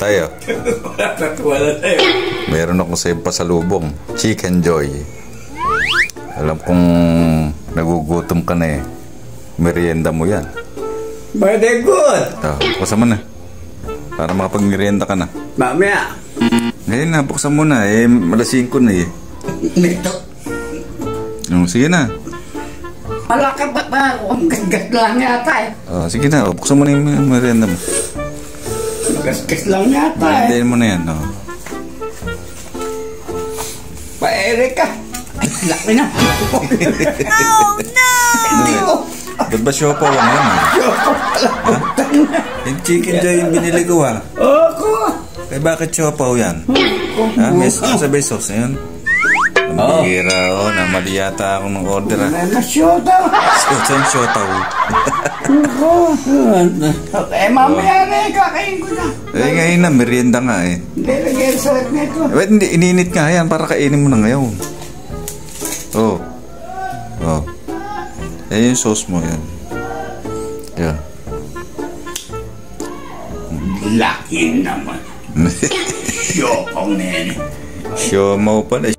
Tayo. Wala tayo. Meron akong sa'yo pasalubong. Chicken Joy. Alam kong nagugutom ka na eh. Merienda mo yan. Very good. Buksan mo na. Para makapag-merienda ka na. Mamaya. Ngayon na, buksan mo na. Malasing ko na eh. Nito. Sige na. Malaki ba ba? Ang gasgas lang yata eh. Sige na, buksan mo na yung merienda mo. Gasgas lang yata eh. Hintayin mo na yan. Pa-ere ka. Ay, laki na. Oh no! Hindi ko. Ba't ba siopaw ang yan? Yung Chicken Joy yung binili ko ha. Ako. Bakit siopaw yan? May sabay sauce na yun. Namihira namali yata ako ng order ha. Nasyota. Saan siopaw? Mamaya na kakain ko na. Ngayon na, merienda nga eh. Hindi, lagyan sa nito. Hindi, ininit nga yan para kainin mo na ngayon. Yung sauce mo yan. Yan. Laki naman. Siyopaw na yan eh. Siopaw pala.